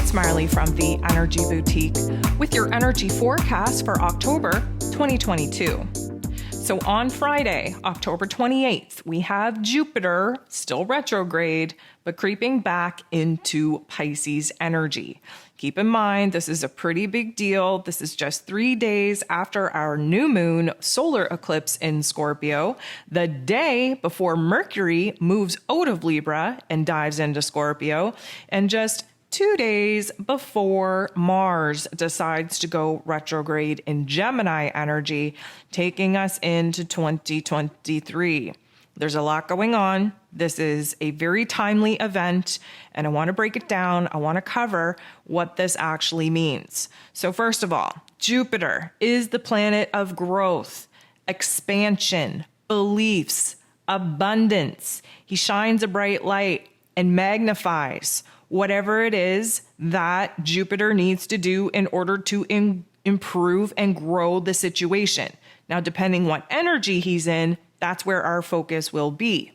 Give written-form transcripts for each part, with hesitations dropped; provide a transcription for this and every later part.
it's Marley from the Energy Boutique with your energy forecast for October 2022. So on Friday, October 28th, we have Jupiter still retrograde, but creeping back into Pisces energy. Keep in mind, this is a pretty big deal. This is just 3 days after our new moon solar eclipse in Scorpio, the day before Mercury moves out of Libra and dives into Scorpio, and just 2 days before Mars decides to go retrograde in Gemini energy, taking us into 2023. There's a lot going on. This is a very timely event, and I want to break it down. I want to cover what this actually means. So first of all, Jupiter is the planet of growth, expansion, beliefs, abundance. He shines a bright light and magnifies whatever it is that Jupiter needs to do in order to improve and grow the situation. Now, depending what energy he's in, that's where our focus will be.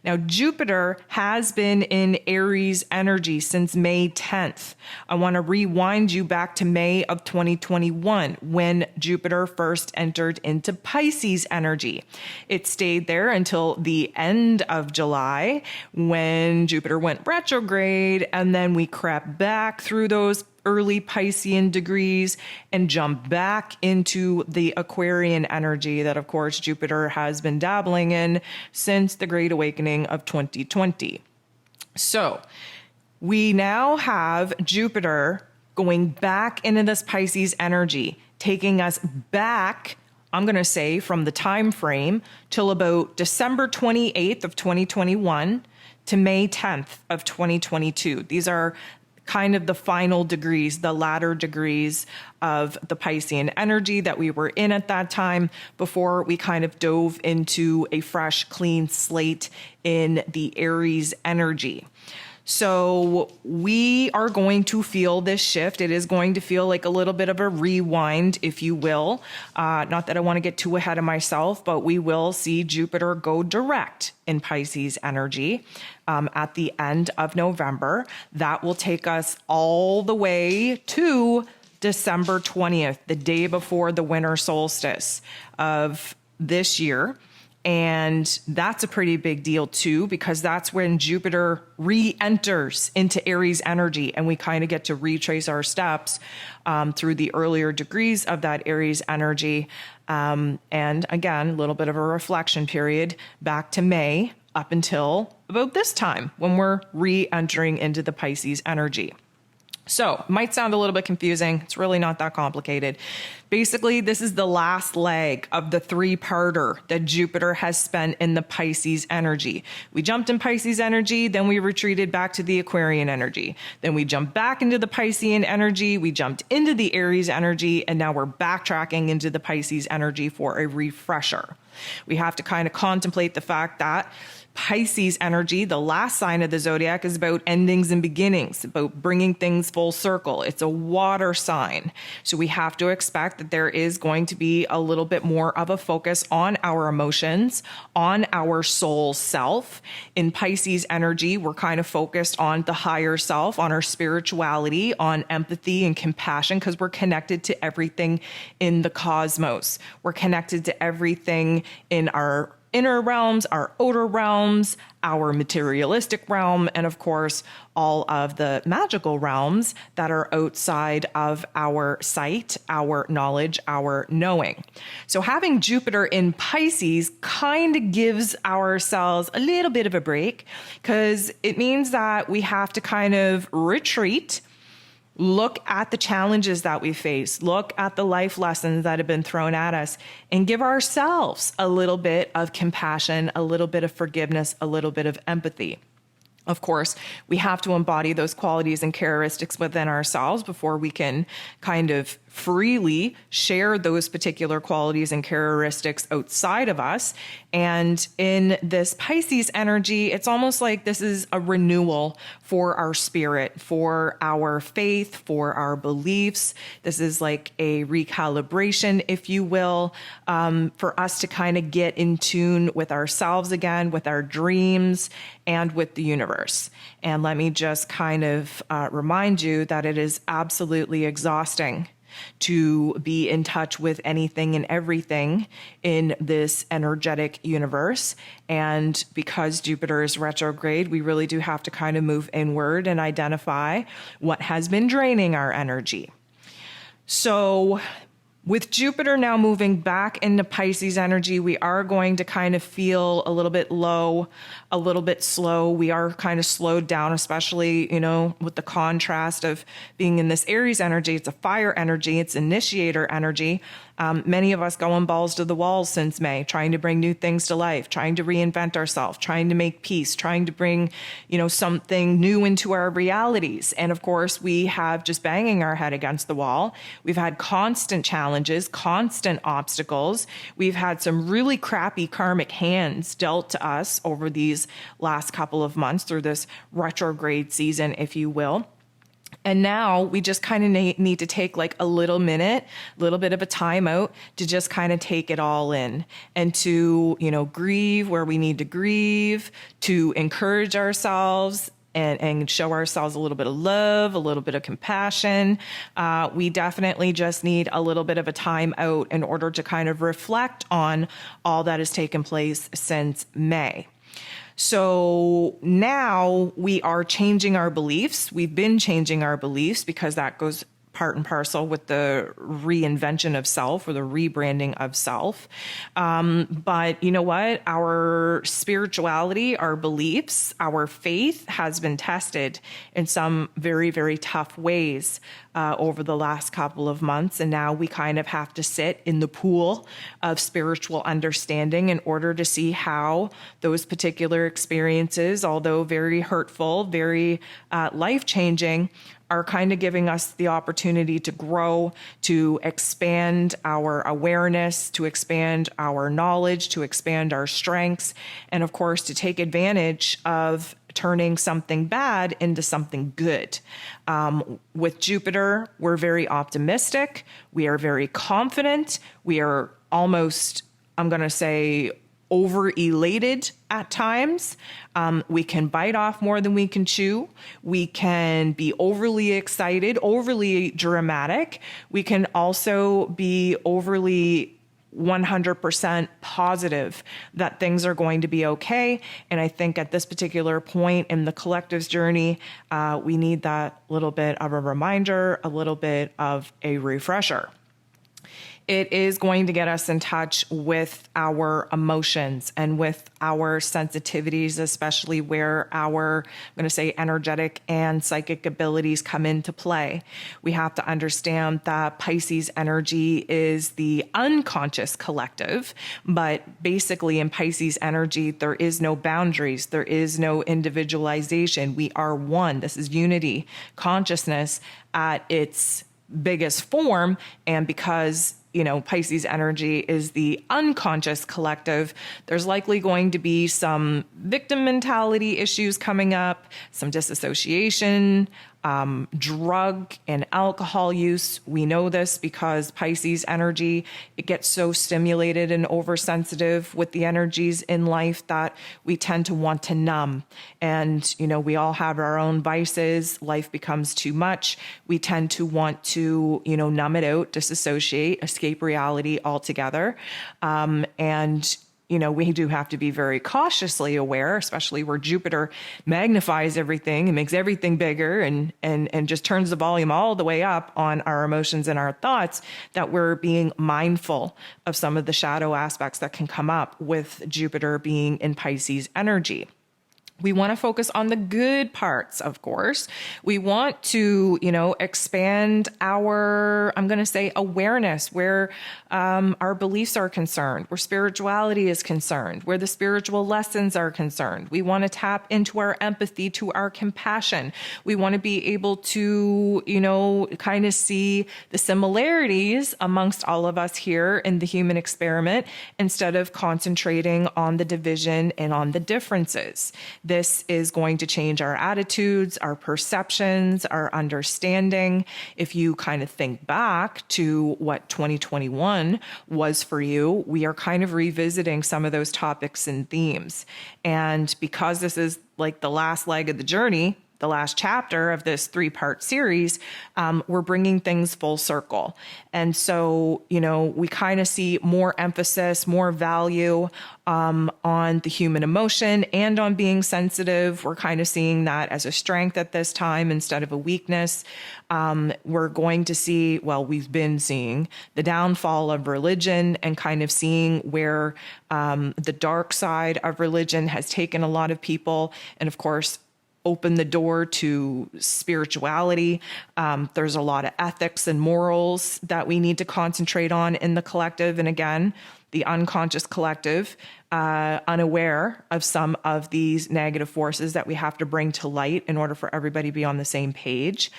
Now, Jupiter has been in Aries energy since May 10th. I want to rewind you back to May of 2021 when Jupiter first entered into Pisces energy. It stayed there until the end of July when Jupiter went retrograde, and then we crept back through those early Piscean degrees and jump back into the Aquarian energy that, of course, Jupiter has been dabbling in since the Great Awakening of 2020. So we now have Jupiter going back into this Pisces energy, taking us back, I'm going to say, from the time frame till about December 28th of 2021 to May 10th of 2022. These are kind of the final degrees, the latter degrees of the Piscean energy that we were in at that time before we kind of dove into a fresh, clean slate in the Aries energy. So we are going to feel this shift. It is going to feel like a little bit of a rewind, if you will. Not that I want to get too ahead of myself, but we will see Jupiter go direct in Pisces energy at the end of November. That will take us all the way to December 20th, the day before the winter solstice of this year. And that's a pretty big deal too, because that's when Jupiter re-enters into Aries energy, and we kind of get to retrace our steps through the earlier degrees of that Aries energy. And again, a little bit of a reflection period back to May up until about this time when we're re-entering into the Pisces energy. So it might sound a little bit confusing. It's really not that complicated. Basically, this is the last leg of the three-parter that Jupiter has spent in the Pisces energy. We jumped in Pisces energy, then we retreated back to the Aquarian energy. Then we jumped back into the Piscean energy, we jumped into the Aries energy, and now we're backtracking into the Pisces energy for a refresher. We have to kind of contemplate the fact that Pisces energy, the last sign of the zodiac, is about endings and beginnings, about bringing things full circle. It's a water sign. So we have to expect that there is going to be a little bit more of a focus on our emotions, on our soul self. In Pisces energy, we're kind of focused on the higher self, on our spirituality, on empathy and compassion, because we're connected to everything in the cosmos. We're connected to everything in our inner realms, our outer realms, our materialistic realm, and of course, all of the magical realms that are outside of our sight, our knowledge, our knowing. So having Jupiter in Pisces kind of gives ourselves a little bit of a break, because it means that we have to kind of retreat, look at the challenges that we face, look at the life lessons that have been thrown at us, and give ourselves a little bit of compassion, a little bit of forgiveness, a little bit of empathy. Of course, we have to embody those qualities and characteristics within ourselves before we can kind of freely share those particular qualities and characteristics outside of us. And in this Pisces energy, it's almost like this is a renewal for our spirit, for our faith, for our beliefs. This is like a recalibration, if you will, for us to kind of get in tune with ourselves again, with our dreams, and with the universe. And let me just kind of remind you that it is absolutely exhausting to be in touch with anything and everything in this energetic universe. And because Jupiter is retrograde, we really do have to kind of move inward and identify what has been draining our energy. So with Jupiter now moving back into Pisces energy, we are going to kind of feel a little bit low, a little bit slow. We are kind of slowed down, especially, with the contrast of being in this Aries energy. It's a fire energy. It's initiator energy. Many of us going balls to the walls since May, trying to bring new things to life, trying to reinvent ourselves, trying to make peace, trying to bring, something new into our realities. And of course, we have just banging our head against the wall. We've had constant challenges, constant obstacles. We've had some really crappy karmic hands dealt to us over these last couple of months through this retrograde season, if you will. And now we just kind of need to take like a little bit of a time out to just kind of take it all in and to, grieve where we need to grieve, to encourage ourselves and show ourselves a little bit of love, a little bit of compassion. We definitely just need a little bit of a time out in order to kind of reflect on all that has taken place since May. So now we are changing our beliefs. We've been changing our beliefs because that goes part and parcel with the reinvention of self or the rebranding of self. But you know what? Our spirituality, our beliefs, our faith has been tested in some very, very tough ways over the last couple of months. And now we kind of have to sit in the pool of spiritual understanding in order to see how those particular experiences, although very hurtful, very life-changing, are kind of giving us the opportunity to grow, to expand our awareness, to expand our knowledge, to expand our strengths, and of course, to take advantage of turning something bad into something good. With Jupiter, we're very optimistic. We are very confident. We are almost, I'm going to say, over elated at times. We can bite off more than we can chew. We can be overly excited, overly dramatic. We can also be overly 100% positive that things are going to be okay. And I think at this particular point in the collective's journey, we need that little bit of a reminder, a little bit of a refresher. It is going to get us in touch with our emotions and with our sensitivities, especially where our, I'm going to say, energetic and psychic abilities come into play. We have to understand that Pisces energy is the unconscious collective, but basically in Pisces energy, there is no boundaries. There is no individualization. We are one. This is unity, consciousness at its biggest form. And because Pisces energy is the unconscious collective, there's likely going to be some victim mentality issues coming up, some disassociation, drug and alcohol use. We know this because Pisces energy, it gets so stimulated and oversensitive with the energies in life that we tend to want to numb. And, we all have our own vices. Life becomes too much. We tend to want to, numb it out, disassociate, escape reality altogether. We do have to be very cautiously aware, especially where Jupiter magnifies everything and makes everything bigger and just turns the volume all the way up on our emotions and our thoughts, that we're being mindful of some of the shadow aspects that can come up with Jupiter being in Pisces energy. We want to focus on the good parts, of course. We want to, expand our, I'm going to say, awareness where our beliefs are concerned, where spirituality is concerned, where the spiritual lessons are concerned. We want to tap into our empathy, to our compassion. We want to be able to, kind of see the similarities amongst all of us here in the human experiment instead of concentrating on the division and on the differences. This is going to change our attitudes, our perceptions, our understanding. If you kind of think back to what 2021 was for you, we are kind of revisiting some of those topics and themes. And because this is like the last leg of the journey, the last chapter of this 3-part series, we're bringing things full circle. And so, we kind of see more emphasis, more value on the human emotion and on being sensitive. We're kind of seeing that as a strength at this time instead of a weakness. We're going to see, we've been seeing the downfall of religion and kind of seeing where the dark side of religion has taken a lot of people. And of course, open the door to spirituality. There's a lot of ethics and morals that we need to concentrate on in the collective. And again, the unconscious collective, unaware of some of these negative forces that we have to bring to light in order for everybody to be on the same page.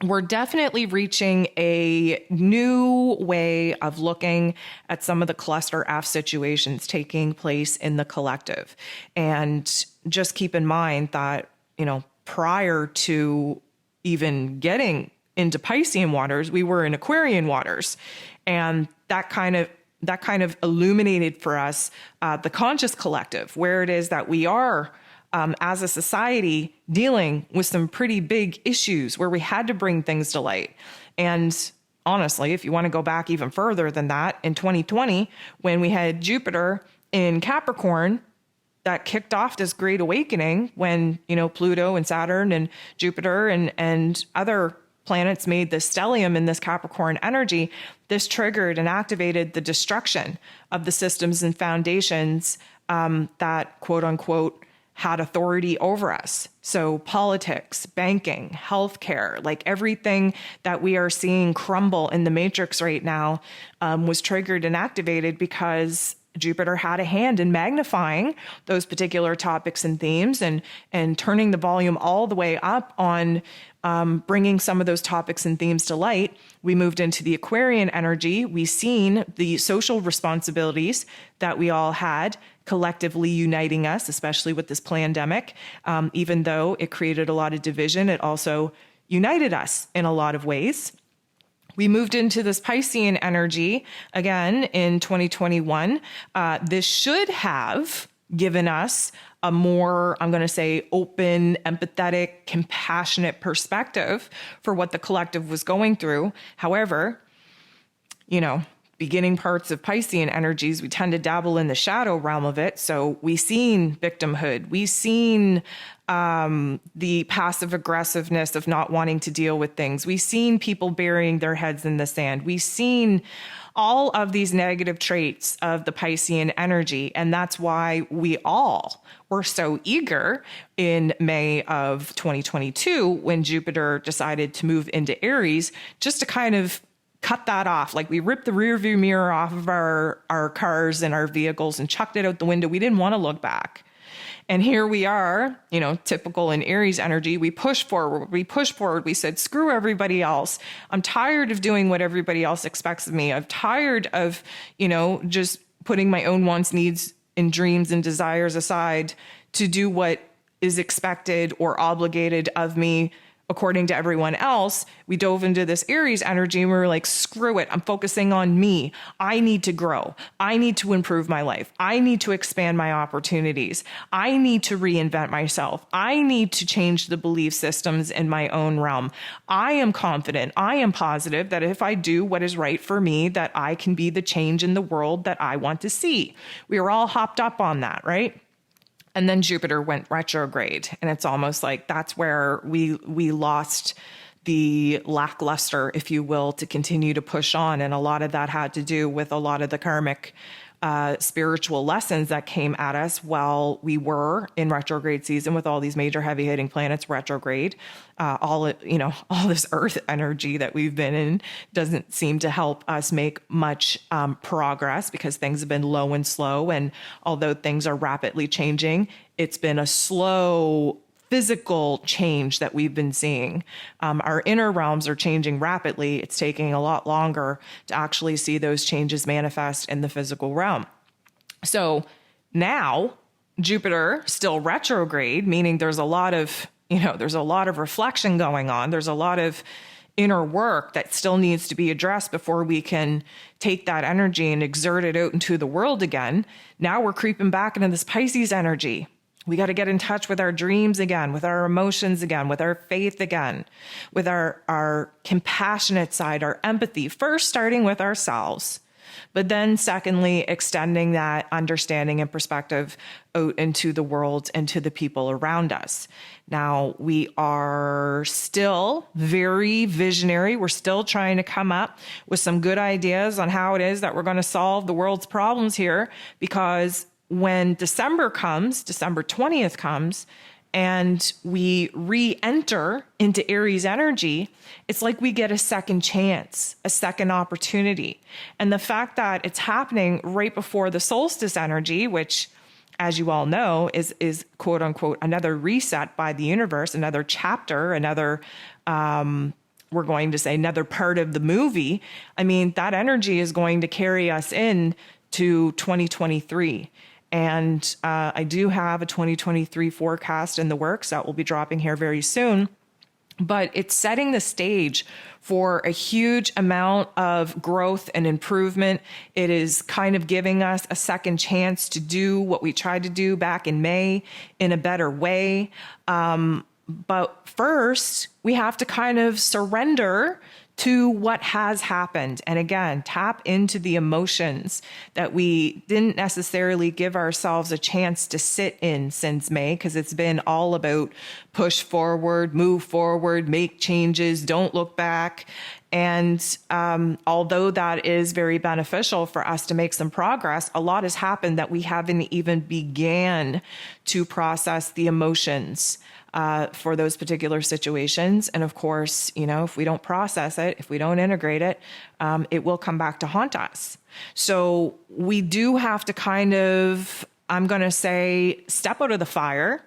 We're definitely reaching a new way of looking at some of the cluster F situations taking place in the collective. And just keep in mind that, prior to even getting into Piscean waters, we were in Aquarian waters. And that kind of illuminated for us the conscious collective, where it is that we are as a society dealing with some pretty big issues where we had to bring things to light. And honestly, if you want to go back even further than that, in 2020, when we had Jupiter in Capricorn, that kicked off this great awakening when, Pluto and Saturn and Jupiter and other planets made this stellium in this Capricorn energy. This triggered and activated the destruction of the systems and foundations that, quote unquote, had authority over us. So politics, banking, healthcare, like everything that we are seeing crumble in the matrix right now was triggered and activated because Jupiter had a hand in magnifying those particular topics and themes and turning the volume all the way up on bringing some of those topics and themes to light. We moved into the Aquarian energy. We've seen the social responsibilities that we all had collectively uniting us, especially with this pandemic. Even though it created a lot of division, it also united us in a lot of ways. We moved into this Piscean energy again in 2021. This should have given us a more, I'm going to say, open, empathetic, compassionate perspective for what the collective was going through. However, beginning parts of Piscean energies, we tend to dabble in the shadow realm of it. So we've seen victimhood. We've seen the passive aggressiveness of not wanting to deal with things. We've seen people burying their heads in the sand. We've seen all of these negative traits of the Piscean energy. And that's why we all were so eager in May of 2022 when Jupiter decided to move into Aries, just to kind of cut that off. Like we ripped the rear view mirror off of our cars and our vehicles and chucked it out the window. We didn't want to look back. And here we are, typical in Aries energy. We push forward. We said, screw everybody else. I'm tired of doing what everybody else expects of me. I'm tired of, just putting my own wants, needs, and dreams and desires aside to do what is expected or obligated of me according to everyone else. We dove into this Aries energy and we were like, screw it. I'm focusing on me. I need to grow. I need to improve my life. I need to expand my opportunities. I need to reinvent myself. I need to change the belief systems in my own realm. I am confident. I am positive that if I do what is right for me, that I can be the change in the world that I want to see. We were all hopped up on that, right? And then Jupiter went retrograde, and it's almost like that's where we lost the lackluster, if you will, to continue to push on. And a lot of that had to do with a lot of the karmic spiritual lessons that came at us while we were in retrograde season with all these major heavy hitting planets retrograde. All this earth energy that we've been in doesn't seem to help us make much progress because things have been low and slow. And although things are rapidly changing, it's been a slow physical change that we've been seeing. Our inner realms are changing rapidly. It's taking a lot longer to actually see those changes manifest in the physical realm. So now Jupiter still retrograde, meaning there's a lot of reflection going on. There's a lot of inner work that still needs to be addressed before we can take that energy and exert it out into the world again. Now we're creeping back into this Pisces energy. We got to get in touch with our dreams again, with our emotions again, with our faith again, with our compassionate side, our empathy, first starting with ourselves, but then secondly, extending that understanding and perspective out into the world and to the people around us. Now, we are still very visionary. We're still trying to come up with some good ideas on how it is that we're going to solve the world's problems here, because when December 20th comes, and we re-enter into Aries energy, it's like we get a second chance, a second opportunity. And the fact that it's happening right before the solstice energy, which, as you all know, is quote unquote another reset by the universe, another chapter, another we're going to say another part of the movie. I mean, that energy is going to carry us in to 2023. And I do have a 2023 forecast in the works that will be dropping here very soon. But it's setting the stage for a huge amount of growth and improvement. It is kind of giving us a second chance to do what we tried to do back in May in a better way. But first, we have to kind of surrender to what has happened. And again, tap into the emotions that we didn't necessarily give ourselves a chance to sit in since May, because it's been all about push forward, move forward, make changes, don't look back. And although that is very beneficial for us to make some progress, a lot has happened that we haven't even began to process the emotions for those particular situations. And of course, if we don't process it, if we don't integrate it, it will come back to haunt us. So we do have to kind of, I'm going to say, step out of the fire,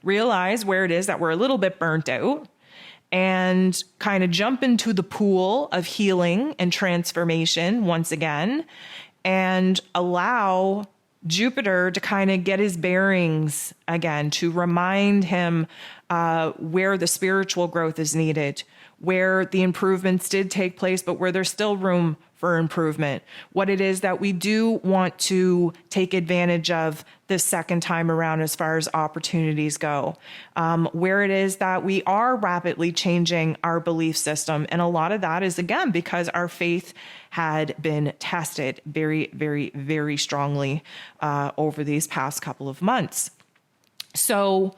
realize where it is that we're a little bit burnt out, and kind of jump into the pool of healing and transformation once again, and allow Jupiter to kind of get his bearings again, to remind him where the spiritual growth is needed, where the improvements did take place, but where there's still room for improvement, what it is that we do want to take advantage of this second time around as far as opportunities go, where it is that we are rapidly changing our belief system. And a lot of that is, again, because our faith had been tested very, very, very strongly over these past couple of months. So,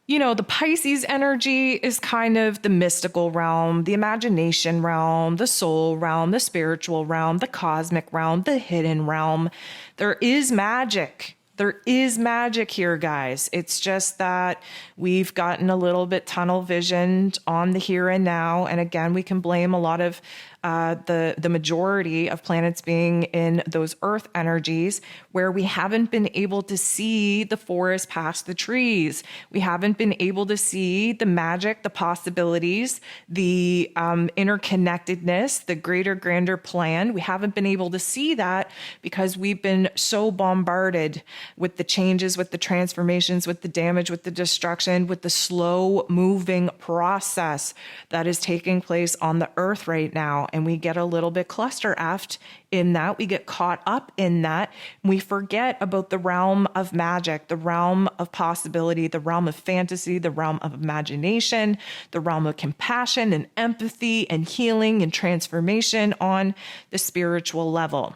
the Pisces energy is kind of the mystical realm, the imagination realm, the soul realm, the spiritual realm, the cosmic realm, the hidden realm. There is magic. There is magic here, guys. It's just that we've gotten a little bit tunnel visioned on the here and now. And again, we can blame a lot of the majority of planets being in those earth energies where we haven't been able to see the forest past the trees. We haven't been able to see the magic, the possibilities, the interconnectedness, the greater, grander plan. We haven't been able to see that because we've been so bombarded with the changes, with the transformations, with the damage, with the destruction, with the slow moving process that is taking place on the earth right now. And we get a little bit cluster-effed in that. We get caught up in that. We forget about the realm of magic, the realm of possibility, the realm of fantasy, the realm of imagination, the realm of compassion and empathy and healing and transformation on the spiritual level.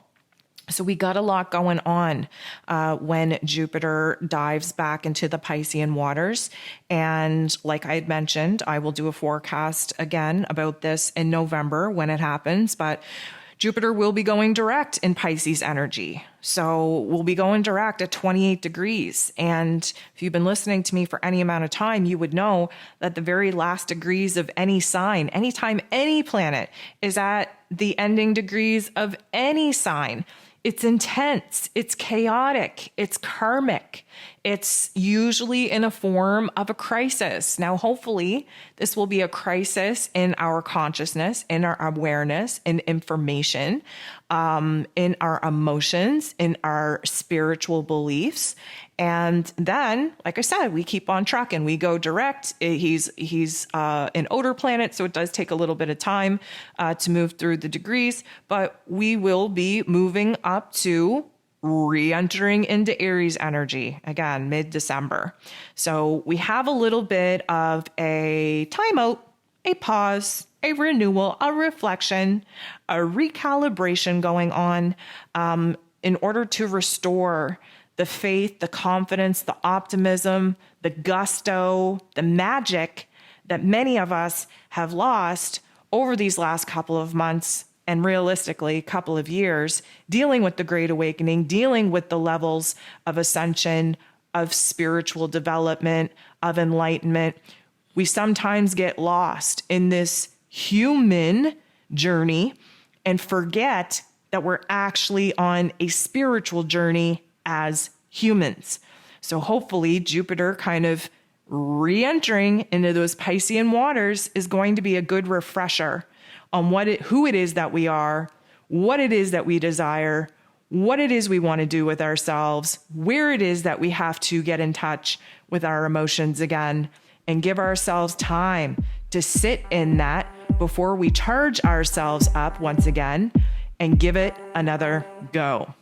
So we got a lot going on when Jupiter dives back into the Piscean waters. And like I had mentioned, I will do a forecast again about this in November when it happens. But Jupiter will be going direct in Pisces energy. So we'll be going direct at 28 degrees. And if you've been listening to me for any amount of time, you would know that the very last degrees of any sign, anytime any planet is at the ending degrees of any sign, it's intense, it's chaotic, it's karmic. It's usually in a form of a crisis. Now, hopefully, this will be a crisis in our consciousness, in our awareness, in information, in our emotions, in our spiritual beliefs. And then, like I said, we keep on trucking. We go direct. He's an outer planet, so it does take a little bit of time to move through the degrees, but we will be moving up to re-entering into Aries energy again, mid-December. So we have a little bit of a timeout, a pause, a renewal, a reflection, a recalibration going on in order to restore the faith, the confidence, the optimism, the gusto, the magic that many of us have lost over these last couple of months and realistically, a couple of years, dealing with the Great Awakening, dealing with the levels of ascension, of spiritual development, of enlightenment. We sometimes get lost in this human journey and forget that we're actually on a spiritual journey as humans. So hopefully Jupiter kind of re-entering into those Piscean waters is going to be a good refresher on who it is that we are, what it is that we desire, what it is we want to do with ourselves, where it is that we have to get in touch with our emotions again, and give ourselves time to sit in that before we charge ourselves up once again and give it another go.